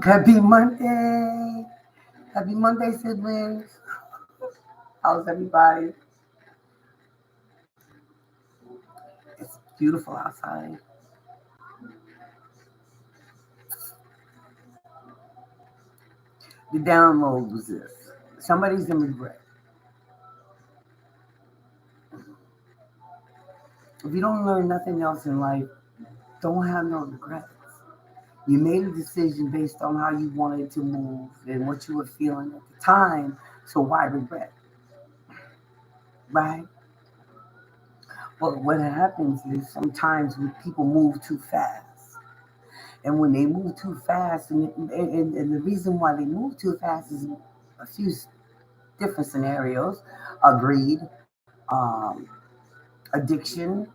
Happy Monday. Happy Monday, siblings. How's everybody? It's beautiful outside. The download was this. Somebody's in regret. If you don't learn nothing else in life, don't have no regrets. You made a decision based on how you wanted to move and what you were feeling at the time, so why regret? Right? But what happens is sometimes when people move too fast. And when they move too fast, and the reason why they move too fast is a few different scenarios: greed, um, addiction,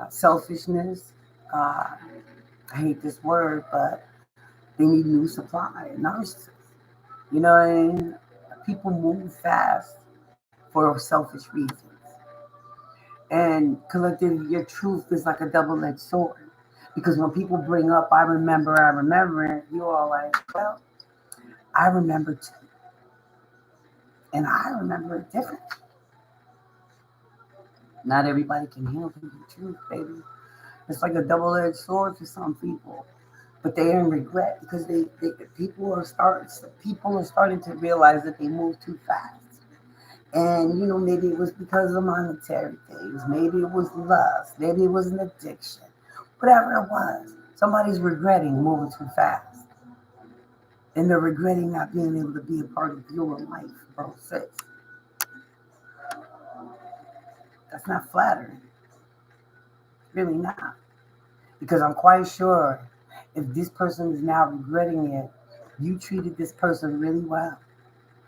selfishness. Uh, I hate this word, but they need new supply, narcissists. You know what I mean? People move fast for selfish reasons. And collective, your truth is like a double-edged sword. Because when people bring up, I remember, you all like, well, I remember too. And I remember it different. Not everybody can handle the truth, baby. It's like a double-edged sword for some people. But they're in regret because people are starting to realize that they move too fast. And maybe it was because of monetary things, maybe it was lust, maybe it was an addiction, whatever it was. Somebody's regretting moving too fast. And they're regretting not being able to be a part of your life, bro. Sis. That's not flattering. Really not. Because I'm quite sure if this person is now regretting it, you treated this person really well.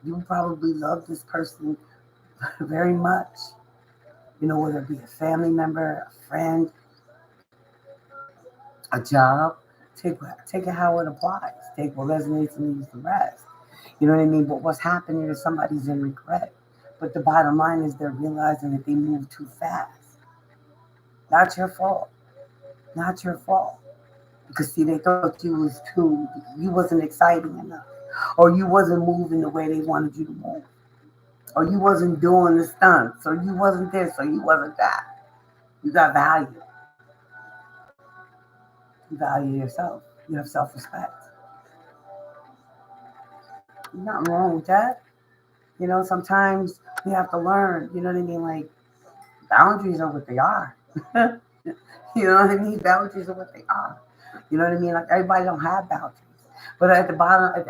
You probably love this person very much. Whether it be a family member, a friend, a job. Take it how it applies. Take what resonates and leaves the rest. You know what I mean? But what's happening is somebody's in regret. But the bottom line is they're realizing that they move too fast. Not your fault. Not your fault. Because see, they thought you wasn't exciting enough. Or you wasn't moving the way they wanted you to move. Or you wasn't doing the stunts. Or you wasn't this. Or you wasn't that. You got value. You value yourself. You have self-respect. Nothing wrong with that. Sometimes we have to learn, you know what I mean? Like, boundaries are what they are. You know what I mean? Boundaries are what they are. You know what I mean? Like, everybody don't have boundaries. But at the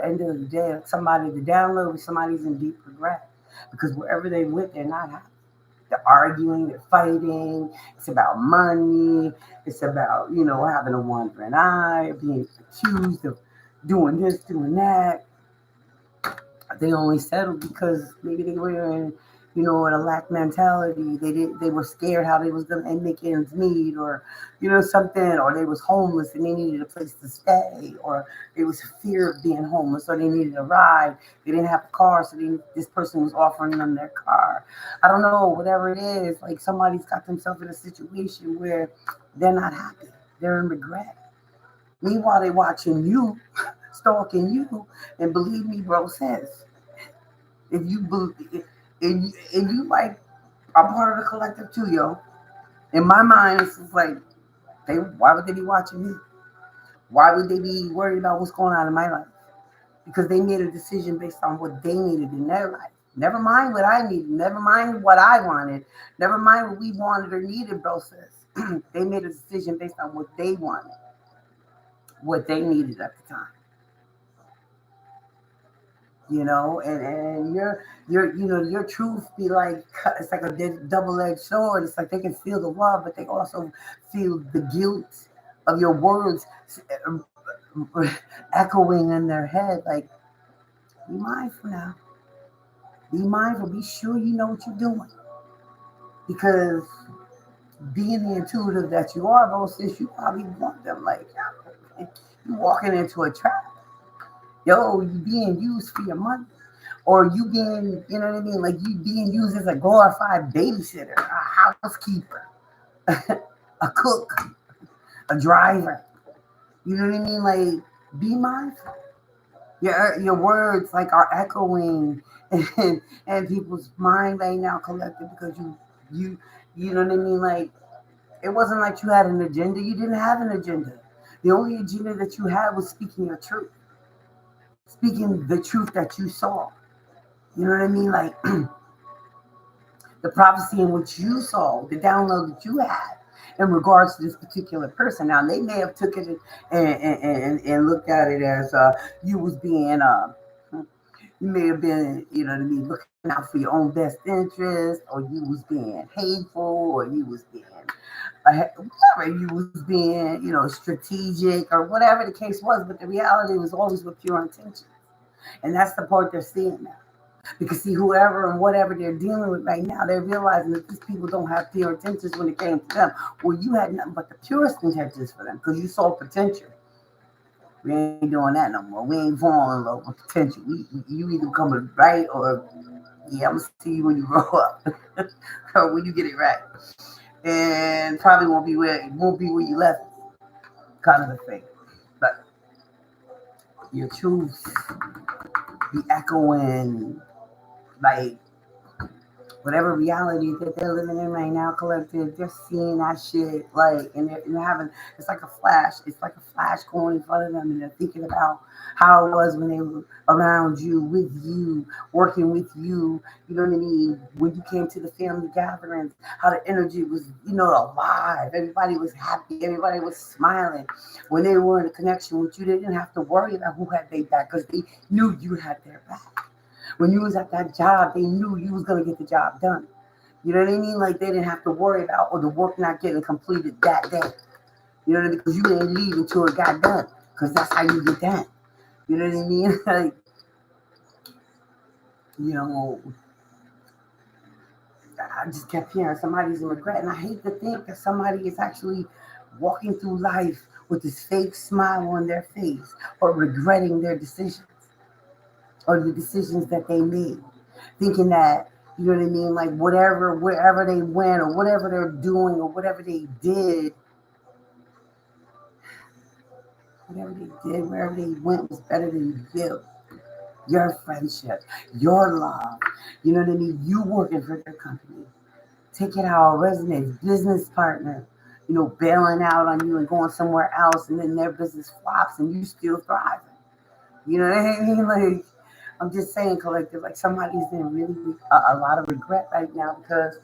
end of the day, the download is somebody's in deep regret. Because wherever they went, they're not happy. They're arguing, they're fighting. It's about money. It's about, having a wandering eye, being accused of doing this, doing that. They only settled because maybe they were in a lack mentality. They were scared how they was gonna make ends meet, or something, or they was homeless and they needed a place to stay, or there was fear of being homeless, or they needed a ride. They didn't have a car, so this person was offering them their car. I don't know, whatever it is. Like, somebody's got themselves in a situation where they're not happy. They're in regret. Meanwhile, they watching you, stalking you, and believe me, bro, says if you believe, and you like, I'm part of the collective too, yo. In my mind, it's just like, why would they be watching me? Why would they be worried about what's going on in my life? Because they made a decision based on what they needed in their life. Never mind what I needed. Never mind what I wanted. Never mind what we wanted or needed, bro, says. They made a decision based on what they wanted, what they needed at the time. And your truth be like, it's like a double-edged sword. It's like they can feel the love, but they also feel the guilt of your words echoing in their head. Like, be mindful now. Be mindful. Be sure you know what you're doing, because being the intuitive that you are, bro, sis, you probably want them. Like, you walking into a trap. Yo, you being used for your money. Or you being, you know what I mean? Like, you being used as a glorified babysitter, a housekeeper, a cook, a driver. You know what I mean? Like, be mindful. Your words like are echoing and people's mind right now collected because you you know what I mean? Like, it wasn't like you had an agenda. You didn't have an agenda. The only agenda that you had was speaking your truth, speaking the truth that you saw. You know what I mean? Like the prophecy in which you saw, the download that you had in regards to this particular person. Now they may have took it and looked at it as you was being you may have been, you know what I mean, looking out for your own best interest, or you was being hateful, or you was being whatever you was being, strategic or whatever the case was. But the reality was always with pure intention, and that's the part they're seeing now. Because see, whoever and whatever they're dealing with right now, they're realizing that these people don't have pure intentions when it came to them. Well, you had nothing but the purest intentions for them because you saw potential. We ain't doing that no more. We ain't falling in love with potential. You either coming right or yeah, I'm gonna see you when you grow up or when you get it right, and probably won't be where you left it, kind of a thing. But your truth be echoing like whatever reality that they're living in right now, collective, they're seeing that shit like, and they're having, it's like a flash. It's like a flash going in front of them, and they're thinking about how it was when they were around you, with you, working with you. You know what I mean? When you came to the family gatherings, how the energy was, alive. Everybody was happy. Everybody was smiling. When they were in a connection with you, they didn't have to worry about who had their back because they knew you had their back. When you was at that job, they knew you was gonna get the job done. You know what I mean? Like they didn't have to worry about or the work not getting completed that day. You know what I mean? Because you didn't leave until it got done. Because that's how you get done. You know what I mean? Like, you know, I just kept hearing somebody's in regret, and I hate to think that somebody is actually walking through life with this fake smile on their face, or regretting their decisions or the decisions that they made, thinking that, you know what I mean, like whatever, wherever they went or whatever they're doing or whatever they did, wherever they went was better than you. Your friendship, your love, you know what I mean? You working for their company. Take it how it resonates. Business partner, bailing out on you and going somewhere else, and then their business flops and you still thriving. You know what I mean? Like, I'm just saying, collective, like somebody's in really a lot of regret right now because,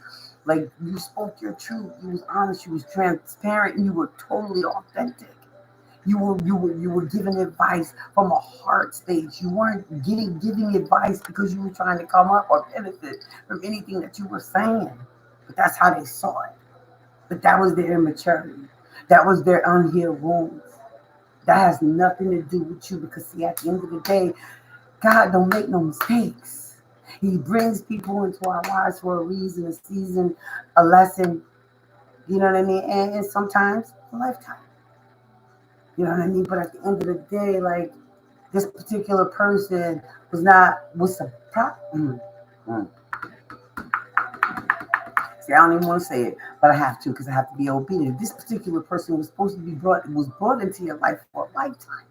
like, you spoke your truth, you was honest, you was transparent, and you were totally authentic. You were giving advice from a heart space. You weren't giving advice because you were trying to come up or benefit from anything that you were saying. But that's how they saw it. But that was their immaturity. That was their unhealed wounds. That has nothing to do with you because see, at the end of the day, God don't make no mistakes. He brings people into our lives for a reason, a season, a lesson. You know what I mean? And sometimes a lifetime. You know what I mean? But at the end of the day, like this particular person was a problem. See, I don't even want to say it, but I have to because I have to be obedient. This particular person was supposed to be brought into your life for a lifetime,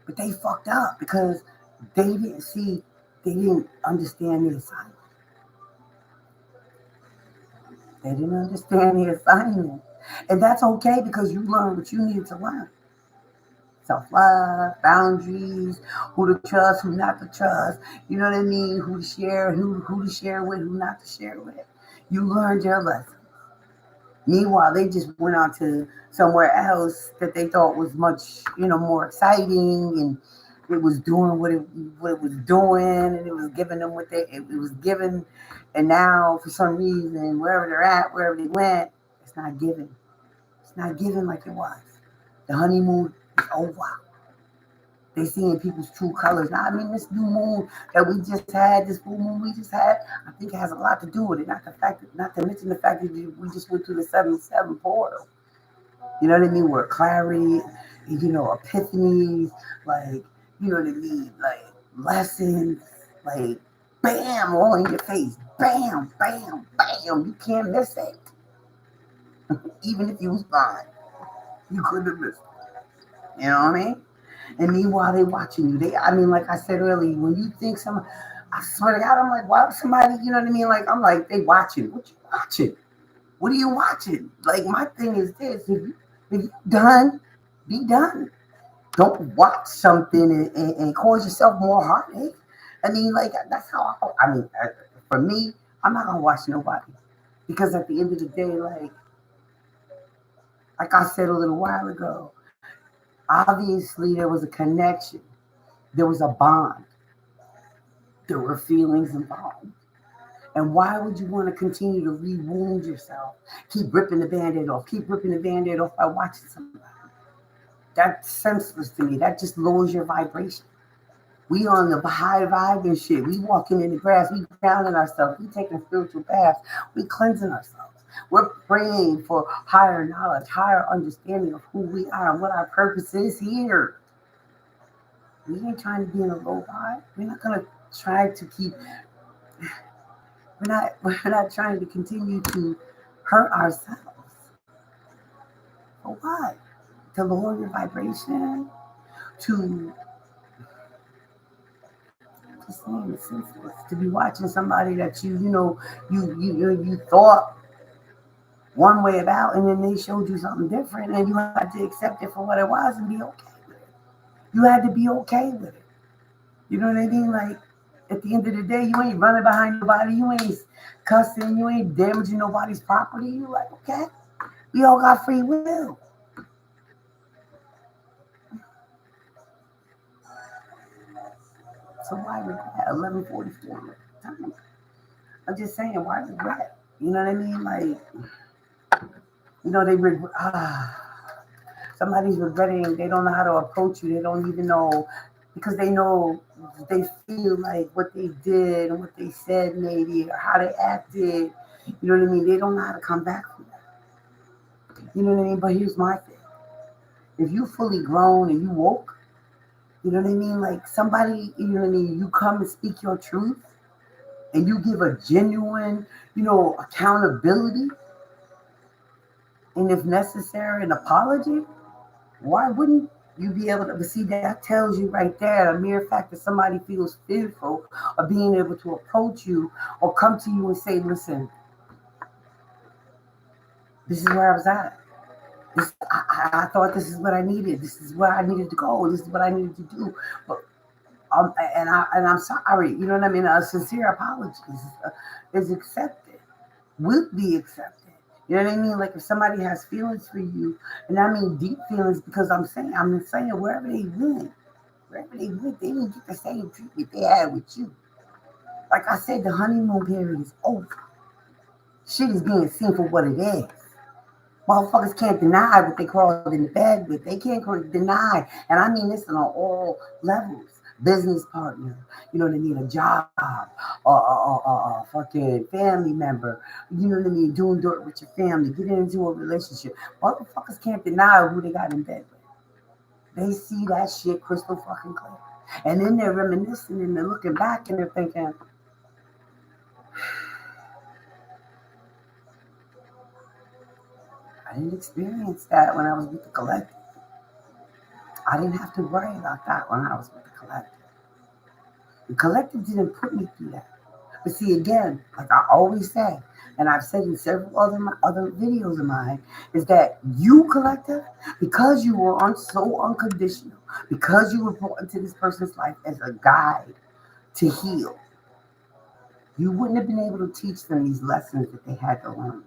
but they fucked up because they didn't understand the assignment. They didn't understand the assignment, and that's okay because you learned what you needed to learn. Self-love, boundaries, who to trust, who not to trust. You know what I mean? Who to share, who to share with, who not to share with. You learned your lesson. Meanwhile, they just went on to somewhere else that they thought was much, more exciting, and it was doing what it was doing, and it was giving them what it was giving. And now, for some reason, wherever they're at, wherever they went, it's not giving. It's not giving like it was. The honeymoon is over. They seeing people's true colors. Now, I mean, this new moon that we just had, this full moon we just had, I think it has a lot to do with it. Not to mention the fact that we just went through the 7-7 portal. You know what I mean? Where clarity, epiphanies, like, you know what I mean? Like lessons, like bam, all in your face. Bam, bam, bam. You can't miss it. Even if you was blind, you couldn't have missed it. You know what I mean? And meanwhile, they watching you. I mean, like I said earlier, when you think I swear to God, I'm like, why would somebody, you know what I mean? Like, I'm like, they watching. What you watching? What are you watching? Like, my thing is this: if you done, be done. Don't watch something and cause yourself more heartache. I mean, like that's how for me, I'm not gonna watch nobody because at the end of the day, like I said a little while ago, obviously there was a connection, there was a bond, there were feelings involved. And why would you want to continue to re-wound yourself? Keep ripping the band-aid off, keep ripping the band-aid off by watching somebody. That's senseless to me. That just lowers your vibration. We on the high vibe and shit. We walking in the grass. We grounding ourselves. We taking spiritual baths. We cleansing ourselves. We're praying for higher knowledge, higher understanding of who we are and what our purpose is here. We ain't trying to be in a low vibe. We're not gonna try to keep. We're not trying to continue to hurt ourselves. For what? To lower your vibration. To just saying it's senseless. To be watching somebody that you thought one way about, and then they showed you something different, and you had to accept it for what it was and be okay with it. You had to be okay with it. You know what I mean? Like at the end of the day, you ain't running behind nobody, you ain't cussing, you ain't damaging nobody's property. You like, okay, we all got free will. So why regret? 11:44 time. I'm just saying, why regret? You know what I mean? Like, they regret. Somebody's regretting. They don't know how to approach you. They don't even know because they know they feel like what they did and what they said maybe or how they acted. You know what I mean? They don't know how to come back from that. You know what I mean? But here's my thing: if you fully grown and you woke, you know what I mean? Like somebody, you know what I mean? You come and speak your truth and you give a genuine, accountability and if necessary, an apology. Why wouldn't you be able to see that tells you right there a mere fact that somebody feels fearful of being able to approach you or come to you and say, listen, this is where I was at. I thought this is what I needed. This is where I needed to go. This is what I needed to do. But I'm sorry. You know what I mean? A sincere apology is accepted. Will be accepted. You know what I mean? Like if somebody has feelings for you, and I mean deep feelings, because I'm saying wherever they went, they didn't get the same treatment they had with you. Like I said, the honeymoon period is over. Shit is being seen for what it is. Motherfuckers can't deny what they crawled in the bed with. They can't deny, and I mean this on all levels. Business partner, you know what I mean, a job, a fucking family member, you know what I mean, doing dirt with your family, getting into a relationship. Motherfuckers can't deny who they got in bed with. They see that shit crystal fucking clear. And then they're reminiscing and they're looking back and they're thinking, I didn't experience that when I was with the collective. I didn't have to worry about that when I was with the collective. The collective didn't put me through that. But see, again, like I always say, and I've said in several other videos of mine, is that you collective, because you were so unconditional, because you were brought into this person's life as a guide to heal, you wouldn't have been able to teach them these lessons that they had to learn.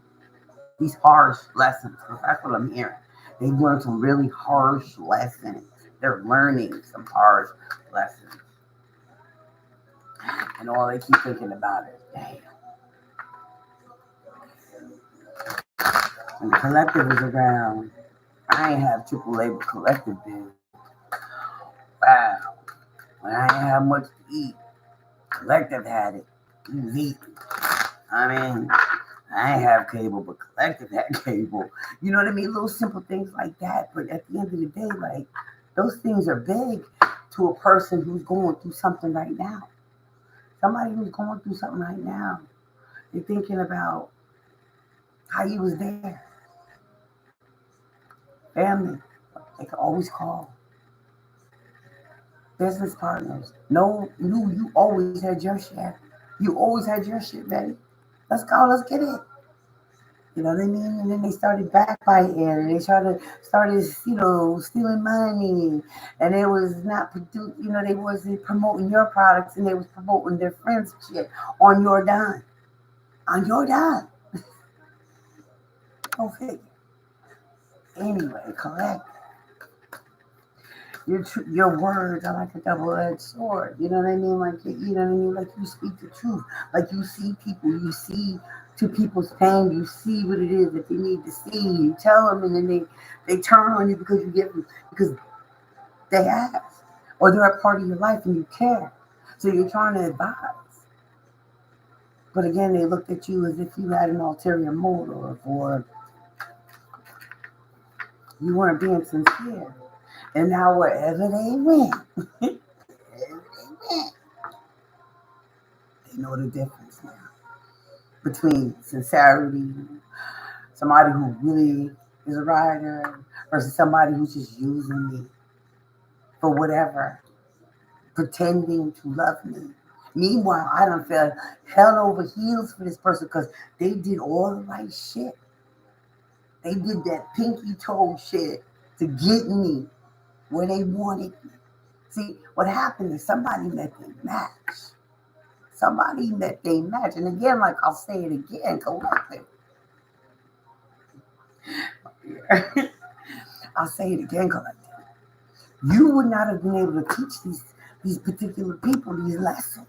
These harsh lessons, because that's what I'm hearing. They learned some really harsh lessons. They're learning some harsh lessons. And all they keep thinking about is, damn. When collective was around, I ain't have AAA with collective did. Wow. When I ain't have much to eat, collective had it. You was eating. I mean, I ain't have cable, but collective had cable. You know what I mean? Little simple things like that. But at the end of the day, like, those things are big to a person who's going through something right now. Somebody who's going through something right now. They're thinking about how you was there. Family. They can always call. Business partners. No, you always had your share. You always had your shit ready. Let's go, let's get it. You know what I mean? And then they started backbiting and they started, stealing money. And it was not they wasn't promoting your products and they was promoting their friends' shit on your dime. On your dime. Go figure. Anyway, collect. Your words are like a double-edged sword. You know what I mean? Like you know what I mean? Like you speak the truth. Like you see people. You see to people's pain. You see what it is that they need to see. You tell them, and then they turn on you because you give them because they ask, or they're a part of your life and you care. So you're trying to advise. But again, they looked at you as if you had an ulterior motive or you weren't being sincere. And now wherever they went, they know the difference now between sincerity, somebody who really is a rider, versus somebody who's just using me for whatever, pretending to love me. Meanwhile, I don't feel hell over heels for this person because they did all the right shit. They did that pinky toe shit to get me where they wanted me. See, what happened is somebody met their match. Somebody met their match. And again, like I'll say it again, collective. I'll say it again, collective. You would not have been able to teach these particular people these lessons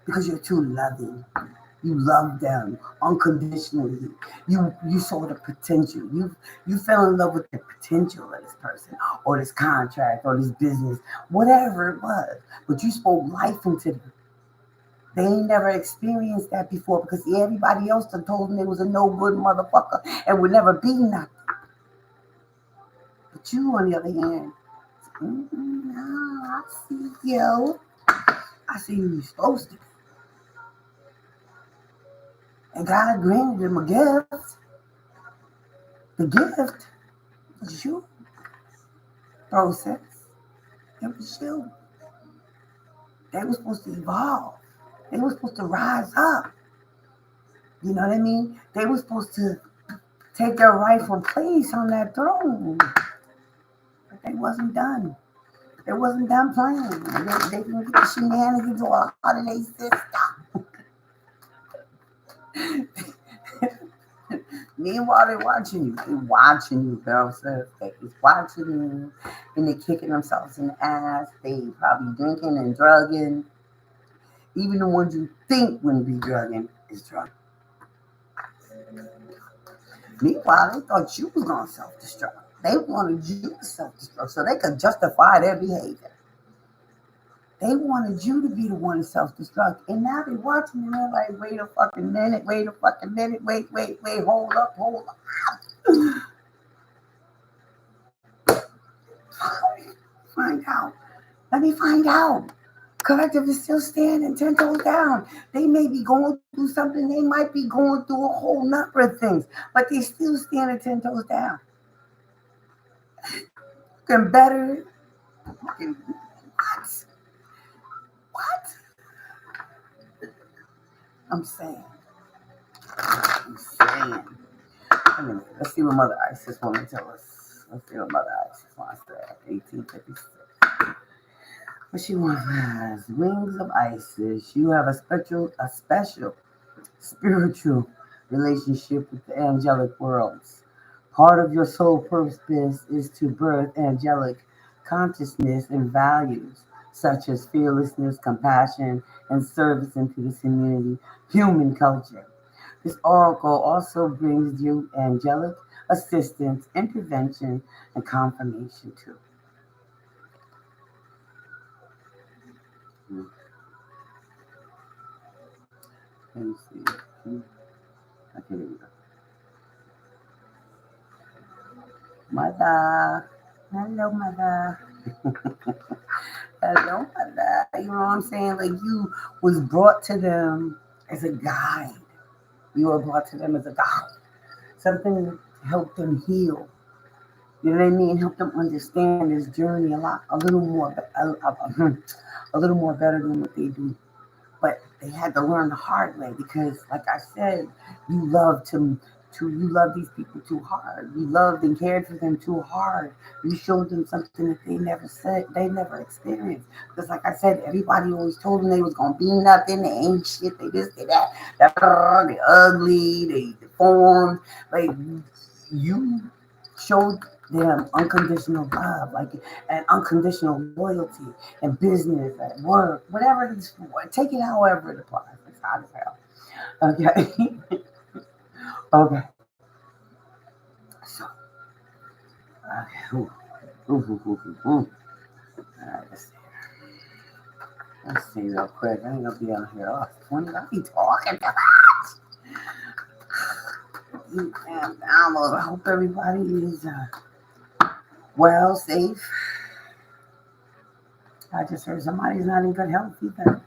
because you're too loving. You love them unconditionally. You saw the potential. You fell in love with the potential of this person or this contract or this business, whatever it was. But you spoke life into them. They ain't never experienced that before because everybody else done told them they was a no good motherfucker and would never be nothing. But you, on the other hand, no, I see you. I see who you're supposed to be. And God granted him a gift. The gift was you. Process. It was you. They were supposed to evolve. They were supposed to rise up. You know what I mean? They were supposed to take their rightful place on that throne. But they wasn't done. They wasn't done playing. They didn't get the shenanigans all out of their system. Meanwhile, they're watching you. They're watching you, girl. So they're watching you, and they're kicking themselves in the ass. They probably drinking and drugging. Even the ones you think wouldn't be drugging is drugging. Meanwhile, they thought you was going to self-destruct. They wanted you to self-destruct so they could justify their behavior. They wanted you to be the one to self-destruct. And now they're watching and they're like, wait a fucking minute, wait, hold up. Let me find out. Collective is still standing 10 toes down. They may be going through something. They might be going through a whole number of things, but they still standing 10 toes down. Looking better. What? I'm saying. Let's see what Mother Isis want to tell us. Let's see what Mother Isis wants to say. 1856. What she wants is Wings of Isis. You have a special spiritual relationship with the angelic worlds. Part of your soul purpose is to birth angelic consciousness and values such as fearlessness, compassion, and service into this human culture. This oracle also brings you angelic assistance, intervention, and confirmation too. Let me see. Okay, here we go. Mother. Hello, mother. Hello, mother. You know what I'm saying? Like you was brought to them as a guide. You were brought to them as a guide. Something to help them heal. You know what I mean? Help them understand this journey a little more, a little more better than what they do. But they had to learn the hard way because, like I said, you love you love these people too hard. You loved and cared for them too hard. You showed them something that they never experienced. Because, like I said, everybody always told them they was gonna be nothing. They ain't shit. They this, they that. They ugly. They deformed. Like you showed them unconditional love, like and unconditional loyalty and business at work, whatever it is for. Take it however it applies. It's hot as hell. Okay. Okay. So, okay. All right, let's see real quick. I ain't gonna be on here. Oh, 20. I be talking too much. Damn download. I hope everybody is well, safe. I just heard somebody's not in good health either.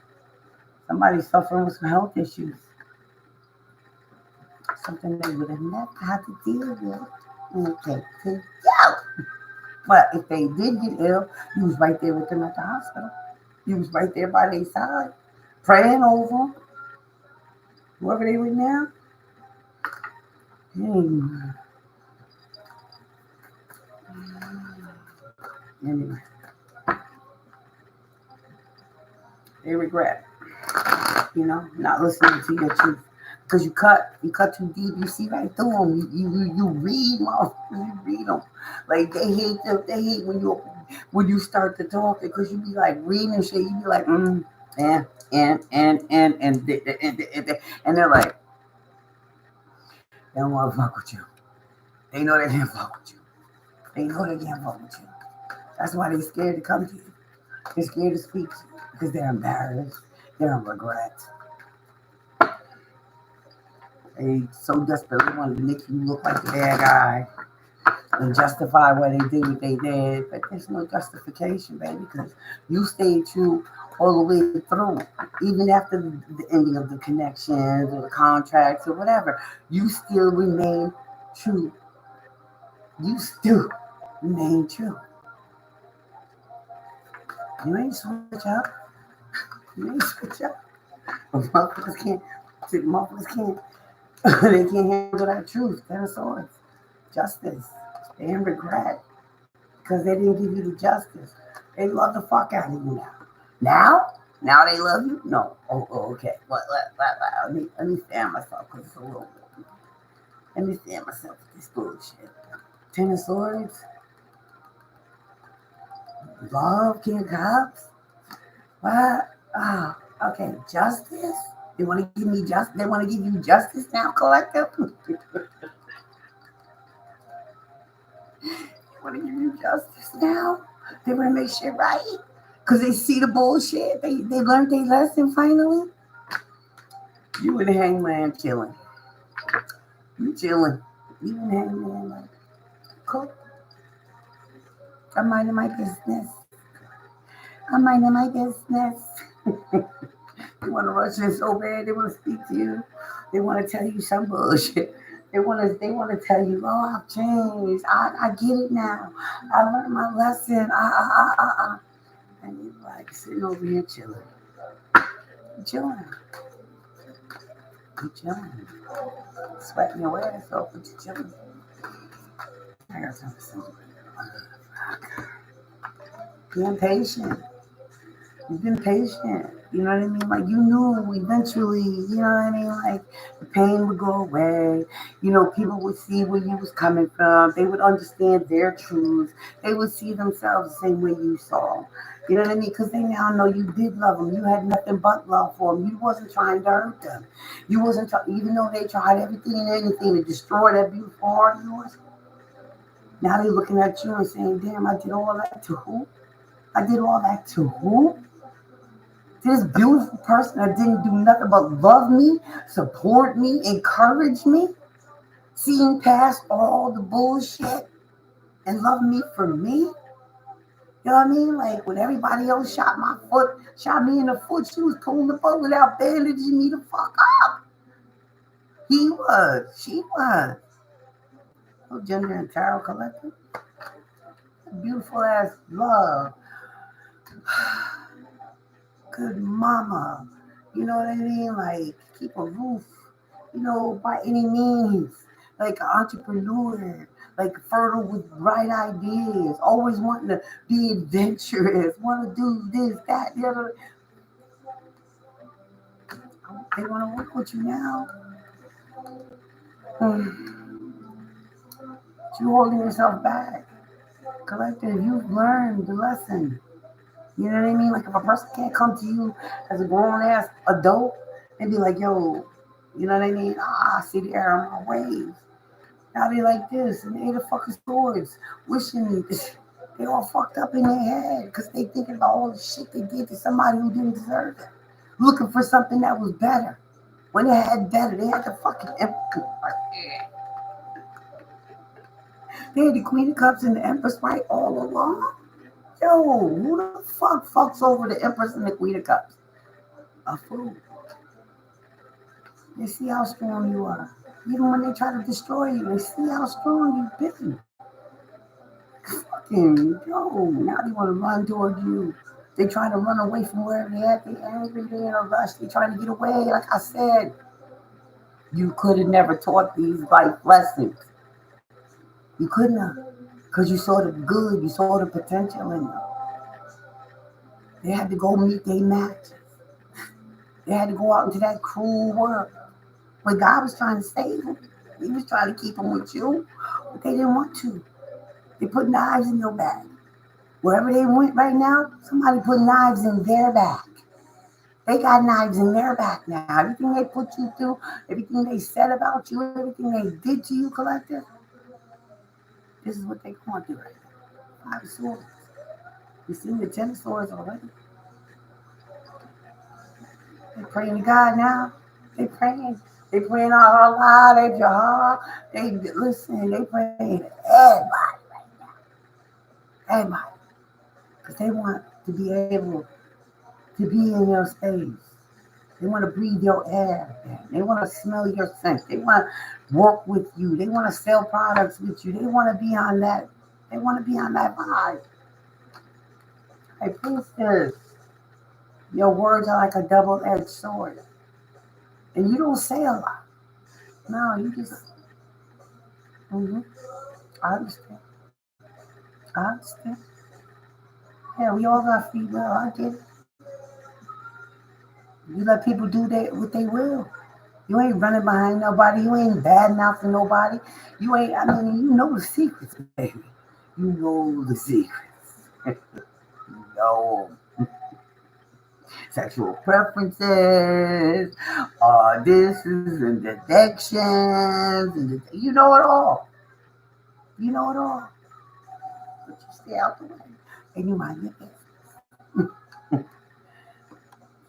Somebody's suffering with some health issues. Something they would have never had to deal with. Okay, to go. But if they did get ill, you was right there with them at the hospital. You was right there by their side, praying over them, whoever they were now. Hmm. Anyway, they regret, not listening to your truth. Because you cut too deep. You see right through them. You read, motherfuckers. You read them. Like they hate them. They hate when you start to talk because you be like reading shit. You be like, and they're like, they don't want to fuck with you. They know they can't fuck with you. They know they can't fuck with you. That's why they're scared to come to you. They're scared to speak to you because they're embarrassed. They're in regret. They so desperately wanted to make you look like the bad guy and justify why they did what they did. But there's no justification, baby, because you stayed true all the way through. Even after the ending of the connections or the contracts or whatever, you still remain true. You still remain true. You ain't switch up. You ain't switch up. But motherfuckers can't, they can't handle that truth. They're swords. Justice. They in regret because they didn't give you the justice. They love the fuck out of you now. Now they love you? No. Oh okay. Let me stand myself because it's a little. Let me stand myself with this bullshit. Ten of Swords. Love, King of Cups. What? Ah, okay. Justice. They want to give me They want to give you justice now, collective. They want to give you justice now. They want to make shit right because they see the bullshit. They learned their lesson finally. You and Hangman chilling. You chilling. You and Hangman like, cool. I'm minding my business. I'm minding my business. They want to rush in so bad. They want to speak to you. They want to tell you some bullshit. They want to tell you, oh, I've changed. I get it now. I learned my lesson. And you're like sitting over here chilling. You chilling. You chilling. Sweating your ass off, but you chilling. I got something. Being patient. You've been patient. You know what I mean? Like you knew eventually, you know what I mean? Like the pain would go away. People would see where you was coming from. They would understand their truths. They would see themselves the same way you saw. You know what I mean? Because they now know you did love them. You had nothing but love for them. You wasn't trying to hurt them. You wasn't even though they tried everything and anything to destroy that beautiful heart of yours. Now they're looking at you and saying, damn, I did all that to who? I did all that to who? This beautiful person that didn't do nothing but love me, support me, encourage me, seeing past all the bullshit and love me for me. You know what I mean? Like when everybody else shot me in the foot, she was pulling the bullet out, bandaging me the fuck up. She was. Oh, Gender and Tarot Collective. beautiful ass love, good mama. You know what I mean? Like keep a roof, by any means. Like an entrepreneur, like fertile with bright ideas, always wanting to be adventurous, want to do this, that, the other. They want to work with you now. You holding yourself back. Collective, you've learned the lesson. You know what I mean? Like if a person can't come to you as a grown ass adult and be like, yo, you know what I mean? I see the error on my ways. Now they like this and they the fucking swords, wishing they all fucked up in their head because they thinking about all the shit they did to somebody who didn't deserve it. Looking for something that was better. When they had better, they had the fucking they had the Queen of Cups and the Empress right all along. Yo, who the fuck fucks over the Empress and the Queen of Cups? A fool. They see how strong you are. Even when they try to destroy you, they see how strong you've been. Fucking, yo, now they want to run toward you. They trying to run away from wherever they at. They angry, they in a rush. They trying to get away. Like I said, you could have never taught these life lessons. You couldn't have. Because you saw the good. You saw the potential in them. They had to go meet their matches. They had to go out into that cruel world. But God was trying to save them. He was trying to keep them with you. But they didn't want to. They put knives in your back. Wherever they went right now, somebody put knives in their back. They got knives in their back now. Everything they put you through, everything they said about you, everything they did to you, collective, this is what they going through right now. 5 swords. You seen the 10 swords already. They praying to God now. They praying. They praying all loud at your heart. They listen. They praying to everybody right now. Everybody. Because they want to be able to be in your space. They want to breathe your air. They want to smell your scent. They want to work with you. They want to sell products with you. They want to be on that. They want to be on that vibe. Hey, priestess, your words are like a double-edged sword, and you don't say a lot. No, you just. Mm-hmm. I understand. I understand. Yeah, we all got free will. I get it. You let people do what they will. You ain't running behind nobody. You ain't bad mouthing nobody. You ain't, I mean, you know the secrets, baby. You know the secrets. You know sexual preferences, this is and addictions, and you know it all. You know it all. But you stay out the way. And you mind your business.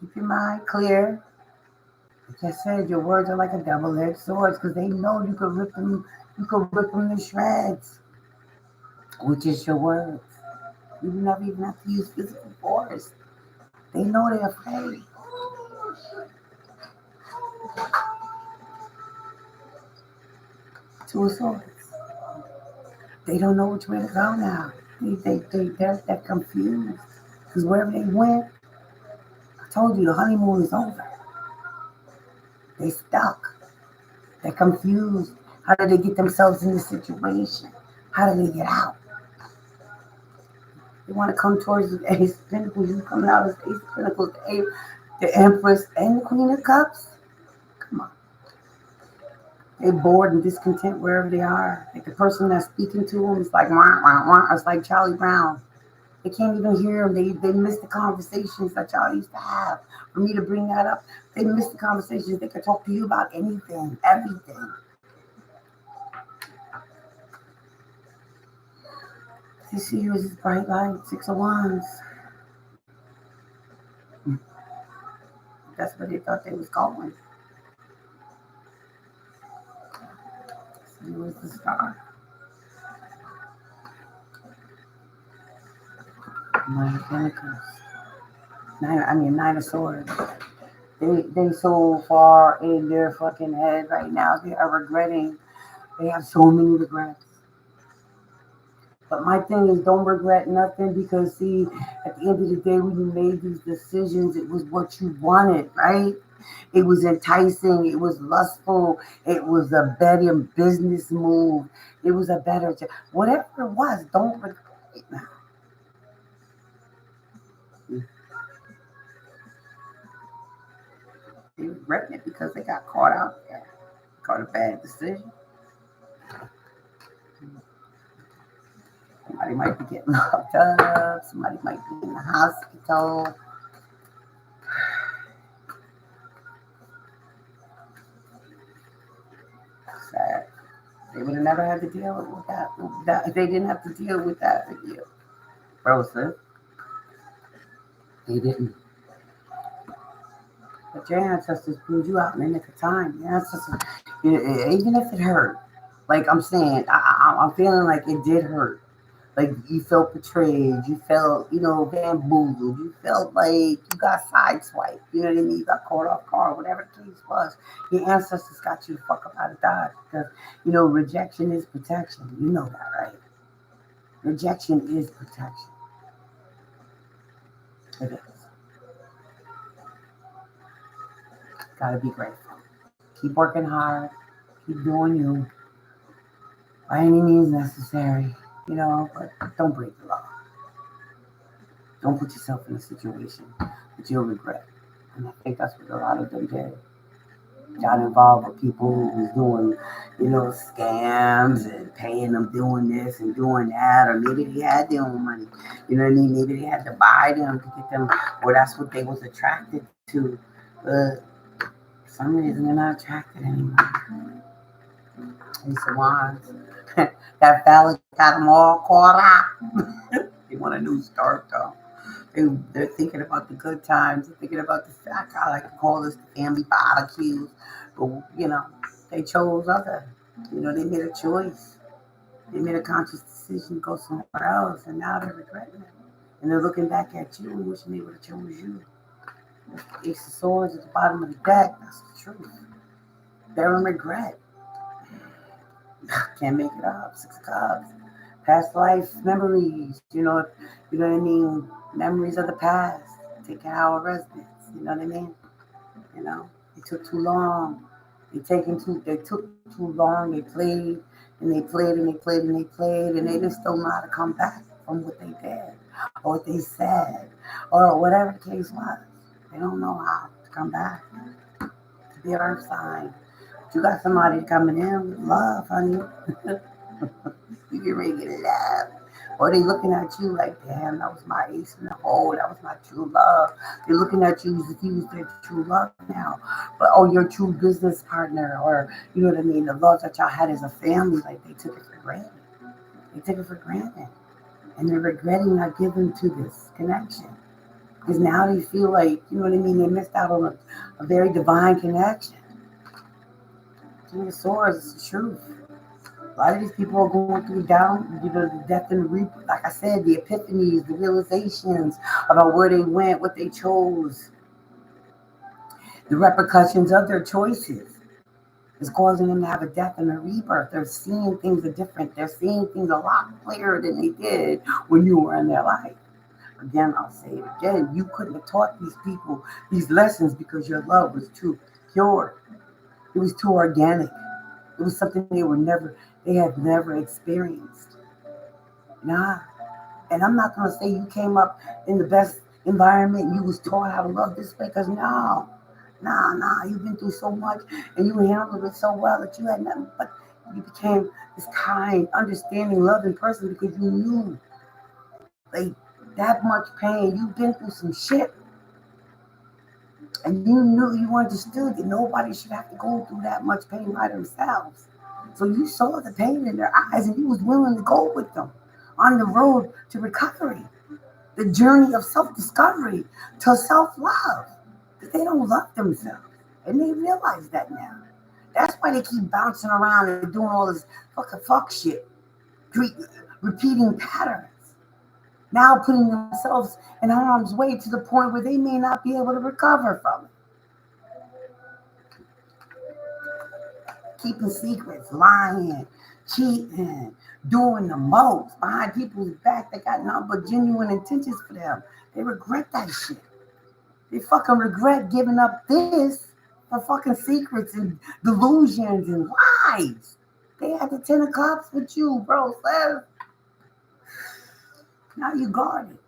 Keep your mind clear. Like I said, your words are like a double-edged sword because they know you could rip them to shreds, which is your words. You never even have to use physical force. They know they're afraid. Two of swords. They don't know which way to go now. They're confused because wherever they went, I told you the honeymoon is over. They stuck. They're confused. How did they get themselves in this situation? How did they get out? They want to come towards the Ace of Pentacles. You coming out as Ace of Pentacles, the Empress, and the Queen of Cups. Come on. They're bored and discontent wherever they are. Like the person that's speaking to them is like, wah, wah, wah. It's like Charlie Brown. They can't even hear them. They miss the conversations that y'all used to have. For me to bring that up, they miss the conversations. They could talk to you about anything, everything. You see you as this bright light, 6 of Wands. That's what they thought they was going. See you as the star. Nine of Pentacles. Nine of Swords. They so far in their fucking head right now. They are regretting. They have so many regrets. But my thing is, don't regret nothing because, see, at the end of the day, when you made these decisions, it was what you wanted, right? It was enticing. It was lustful. It was a better business move. It was a better, whatever it was, don't regret it now. They regret it because they got caught out there, caught a bad decision. Somebody might be getting locked up. Somebody might be in the hospital. Sad. They would have never had to deal with that. They didn't have to deal with that with you. Bro, sir. They didn't. But your ancestors pulled you out in the nick of time. Your ancestors, even if it hurt, like I'm saying, I'm feeling like it did hurt. Like you felt betrayed, you felt, bamboozled, you felt like you got sideswiped, you know what I mean? You got caught off guard, whatever the case was. Your ancestors got you the fuck up out of Dodge because, rejection is protection. You know that, right? Rejection is protection. It is. Gotta be grateful. Keep working hard. Keep doing you. By any means necessary, but don't break the law. Don't put yourself in a situation that you'll regret. And I think that's what a lot of them did. Got involved with people who was doing, scams and paying them doing this and doing that, or maybe they had their own money. You know what I mean? Maybe they had to buy them to get them, or that's what they was attracted to. But for some reason they're not attracted anymore. These ones that fella got them all caught up. They want a new start though. They're thinking about the good times. They're thinking about the fact I like to call this the family barbecues. But, they chose other. They made a choice. They made a conscious decision to go somewhere else. And now they're regretting it. And they're looking back at you and wishing they would have chose you. Ace of Swords at the bottom of the deck. That's the truth. They're in regret. Can't make it up. Six of Cups. Past life memories. You know what I mean? Memories of the past. Taking our residence. You know what I mean? It took too long. They took too long. They played and they played and they played and they played and they just don't know how to come back from what they did or what they said or whatever the case was. They don't know how to come back to the earth sign. But you got somebody coming in with love, honey. You get ready to get love. Or they looking at you like, damn, that was my ace in the hole. That was my true love. They're looking at you as if you was their true love now. But, your true business partner or, you know what I mean, the love that y'all had as a family, like they took it for granted. They took it for granted. And they're regretting not giving to this connection. Because now they feel like, you know what I mean, they missed out on a very divine connection. King of Swords is the truth. A lot of these people are going through the death and the rebirth. Like I said, the epiphanies, the realizations about where they went, what they chose, the repercussions of their choices is causing them to have a death and a rebirth. They're seeing things are different. They're seeing things a lot clearer than they did when you were in their life. Again, I'll say it again. You couldn't have taught these people these lessons because your love was too pure. It was too organic. It was something they had never experienced. Nah. And I'm not going to say you came up in the best environment and you was taught how to love this way, because no. Nah. You've been through so much and you handled it so well that you had nothing but you became this kind, understanding, loving person because you knew like that much pain. You've been through some shit. And you knew, you understood that nobody should have to go through that much pain by themselves. So you saw the pain in their eyes and you was willing to go with them on the road to recovery, the journey of self-discovery to self-love. Because they don't love themselves. And they realize that now. That's why they keep bouncing around and doing all this fuck shit, repeating patterns. Now putting themselves in harm's way to the point where they may not be able to recover from it. Keeping secrets, lying, cheating, doing the most behind people's back that got nothing but genuine intentions for them. They regret that shit. They fucking regret giving up this for fucking secrets and delusions and lies. They had the 10 of cups with you, bro. So now you guarded.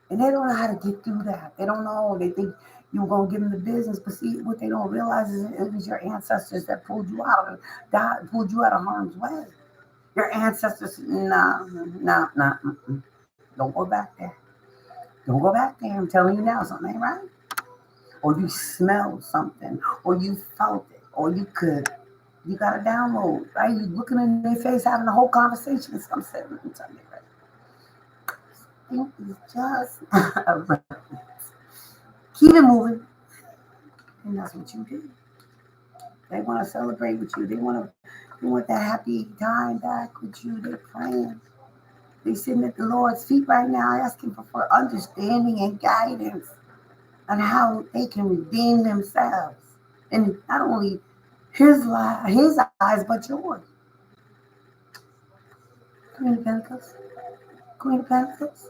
And they don't know how to get through that. They don't know. They think you're going to give them the business. But see, what they don't realize is it was your ancestors that pulled you out of God, pulled you out of harm's way. Your ancestors, nah. Don't go back there. Don't go back there. I'm telling you now, something ain't right. Or you smelled something, or you felt it, or you got a download, right? You looking in their face, having a whole conversation, and some said, let me tell you, right? It's just a reference. Keep it moving. And that's what you do. They want to celebrate with you. They want that happy time back with you. They're praying. They're sitting at the Lord's feet right now, asking for understanding and guidance on how they can redeem themselves. And not only his eyes, but yours. Queen of Pentacles. Queen of Pentacles.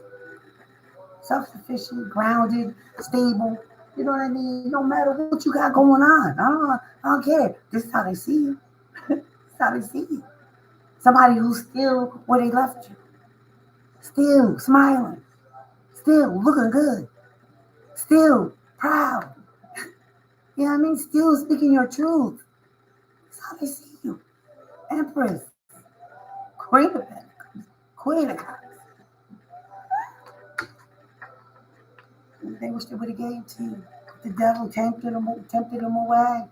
Self-sufficient, grounded, stable. You know what I mean? No matter what you got going on. I don't care. This is how they see you. This is how they see you. Somebody who's still where they left you. Still smiling. Still looking good. Still proud. You know what I mean? Still speaking your truth. That's how they see you. Empress. Queen of Pentacles. Queen of Cups. They wish they would have gave to you. The devil tempted them away.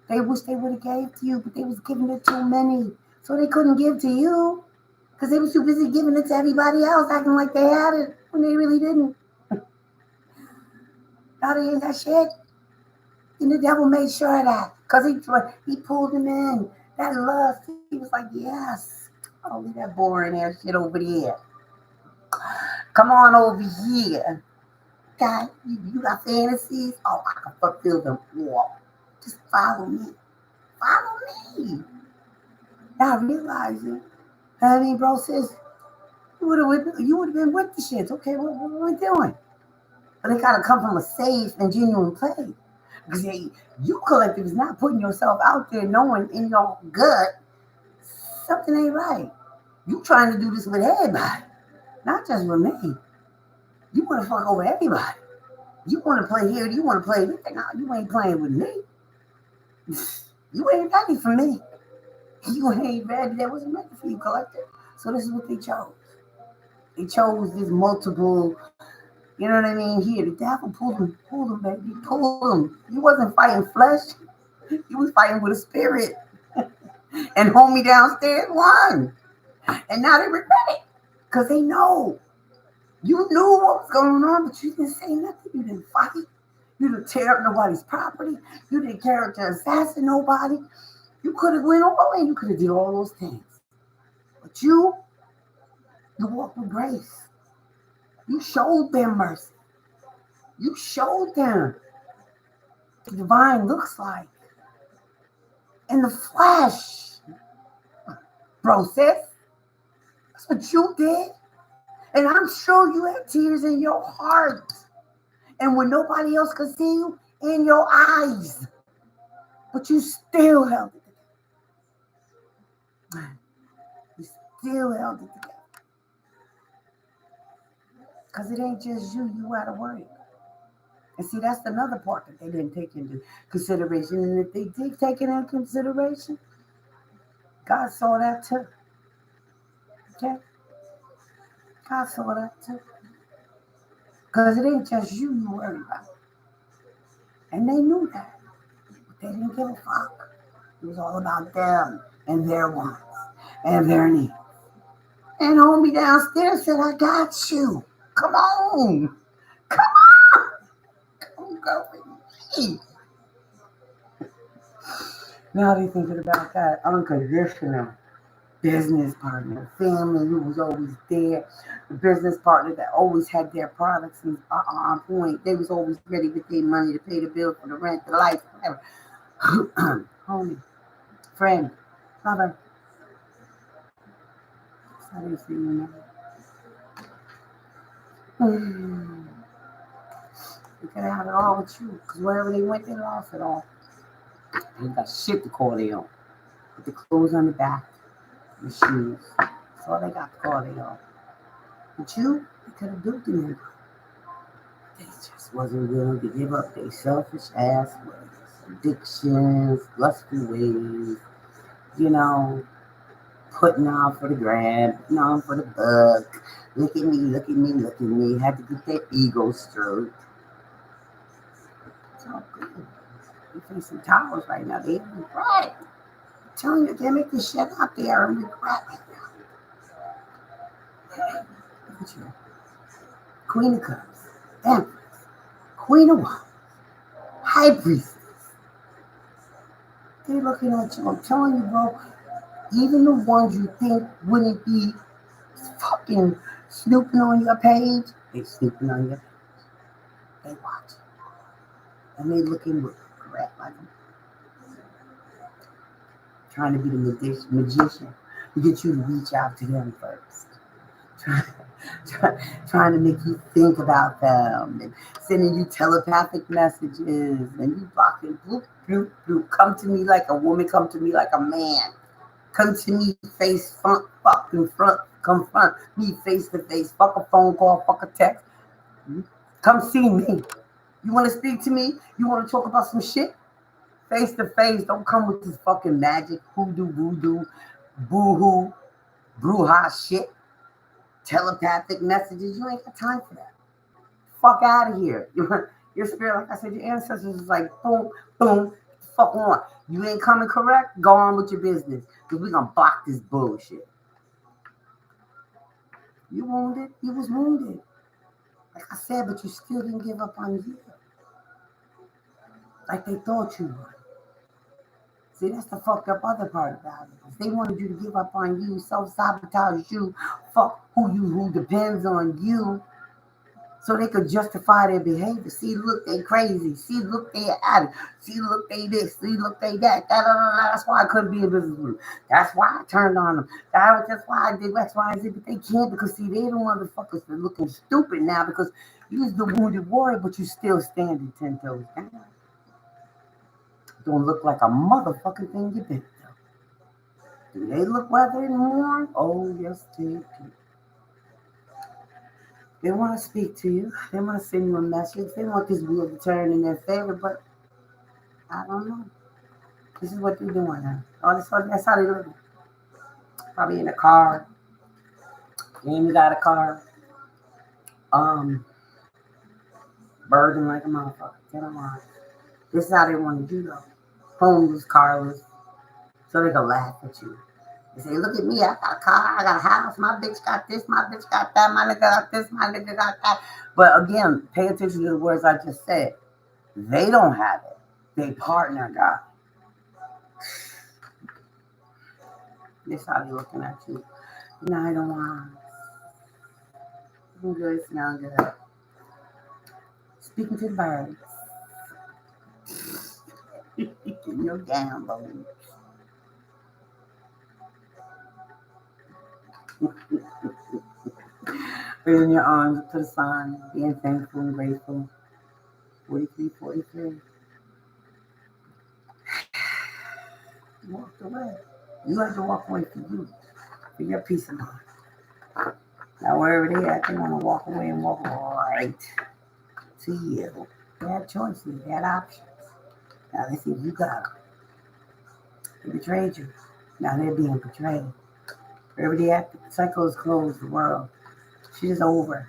They wish they would have gave to you, but they was giving it to many. So they couldn't give to you. Because they was too busy giving it to everybody else, acting like they had it when they really didn't. Now they ain't got shit. And the devil made sure of that. Because he pulled them in. That lust. He was like, yes. Oh, leave that boring ass shit over there. Come on over here. God, you got fantasies? Oh, I can fulfill them all. Just follow me. Follow me. Now realizing, I mean, bro, says, you would have been with the shits. Okay, what are we doing? But they gotta come from a safe and genuine place. Because you collective is not putting yourself out there knowing in your gut something ain't right. You trying to do this with everybody, not just with me. You want to fuck over everybody. You want to play here, you want to play there. No, you ain't playing with me. You ain't ready for me. You ain't ready. That wasn't ready for you, collective. So this is what they chose. They chose this multiple, you know what I mean? Here, the devil pulled him, baby. Pulled him. He wasn't fighting flesh. He was fighting with a spirit. And homie downstairs won. And now they regret it. Because they know. You knew what was going on, but you didn't say nothing. You didn't fight. You didn't tear up nobody's property. You didn't character assassinate nobody. You could have went all in. You could have did all those things. But you walked with grace. You showed them mercy. You showed them what the divine looks like in the flesh. Bro, sis, that's what you did. And I'm sure you had tears in your heart. And when nobody else could see you, in your eyes. But you still held it together. You still held it together. Because it ain't just you out of work. And see, that's another part that they didn't take into consideration. And if they did take it into consideration, God saw that too. Okay? God saw that too. Because it ain't just you worry about. And they knew that. But they didn't give a fuck. It was all about them and their wants and their needs. And homie downstairs said, I got you. Come on. Come on. Come go with me. Now they thinking about that unconditional business partner, family who was always there, the business partner that always had their products on point. They was always ready with their money to pay the bill for the rent, the life, whatever. Homie, friend, lover, I didn't see you now. They could have had it all with you. Because wherever they went, they lost it all. They got shit to call their own. With the clothes on the back, the shoes. That's all they got to call their own. But you, they could have duped them. They just wasn't willing to give up their selfish ass ways. Addictions, lustful ways, you know, putting on for the grab, putting on for the buck. Look at me, look at me, look at me. Had to get their ego stroked. It's all good. You facing towers right now. They regret. I'm telling you, they make this shit out there and regret right now. Hey, look at you. Queen of Cups. Empress. Queen of Wands. High Priestess. They looking at you. I'm telling you, bro. Even the ones you think wouldn't be fucking snooping on your page, they snooping on your page. They watch it. And they looking with regret like them. Trying to be the magician to get you to reach out to them first. Trying to make you think about them and sending you telepathic messages and you blocking bloop, bloop, bloop. Come to me like a woman, come to me like a man. Come to me face front, fucking front, confront me face to face. Fuck a phone call, fuck a text. Come see me. You want to speak to me? You want to talk about some shit? Face to face. Don't come with this fucking magic, hoodoo, voodoo, boo-hoo, bruja shit. Telepathic messages. You ain't got time for that. Fuck out of here. Your spirit, like I said, your ancestors is like boom, boom, fuck on. You ain't coming correct? Go on with your business. Because we're going to block this bullshit. You wounded? You was wounded. Like I said, but you still didn't give up on you. Like they thought you would. See, that's the fucked up other part about it. If they wanted you to give up on you, self-sabotage you, fuck who depends on you, so they could justify their behavior. See, look, they crazy. See, look, they addict. See, look, they this. See, look, they that. That's why I couldn't be in business with them. That's why I turned on them. That's why I did X, Y, and Z. But they can't because, see, they the motherfuckers that are looking stupid now because you was the wounded warrior, but you still standing 10 toes down. Don't look like a motherfucking thing you been through. Do they look weathered and worn? Oh, yes, they do. They want to speak to you. They want to send you a message. They want this wheel to turn in their favor, but I don't know. This is what they're doing now. That's how they live. Probably in a car. They ain't even got a car. Burden like a motherfucker. Get them on. This is how they want to do though. Homeless, carless, so they can laugh at you. They say, look at me, I got a car, I got a house, my bitch got this, my bitch got that, my nigga got this, my nigga got that. But again, pay attention to the words I just said. They don't have it. They partner got it. This how they looking at you. No, I don't want. Looking good, smell good. Speaking to the birds. You're down, baby. Raising your arms up to the sun, being thankful and grateful. 43, 43. You walked away. You had to walk away for you, for your peace of mind. Now, wherever they at, they want to walk away and walk right to you. They had choices, they had options. Now, they see you got them. They betrayed you. Now they're being betrayed. Wherever they at, the cycle is closed, the world. Shit is over.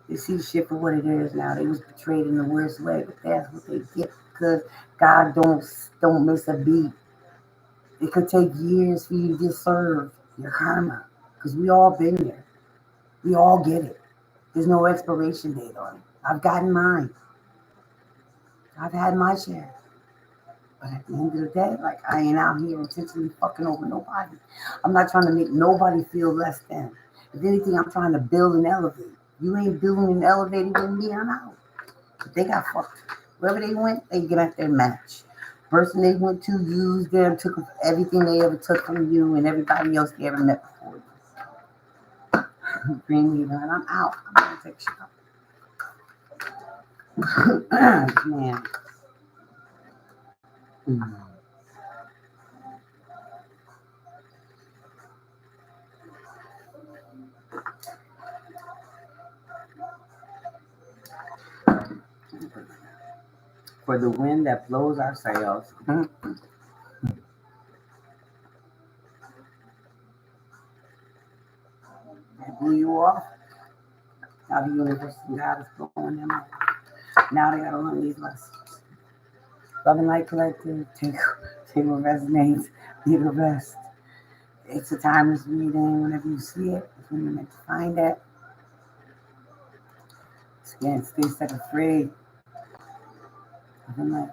They see shit for what it is now. They was betrayed in the worst way, but that's what they get because God don't miss a beat. It could take years for you to get served your karma because we all been there. We all get it. There's no expiration date on it. I've gotten mine. I've had my share. But at the end of the day, like I ain't out here intentionally fucking over nobody. I'm not trying to make nobody feel less than. If anything, I'm trying to build and elevate. You ain't building and elevating with me, I'm out. But they got fucked. Wherever they went, they got their match. Person they went to used them, took everything they ever took from you and everybody else they ever met before you. Green leader, and I'm out. I'm gonna take a shower. Man. Mm. For the wind that blows our sails. That blew you off. Now the universe and God is blowing them off. Now they gotta learn these lessons. Love and Light Collective, take what resonates, be the best. It's a timeless reading. Whenever you see it, it's when you're meant to find it. Again, stay set free. Love and Light.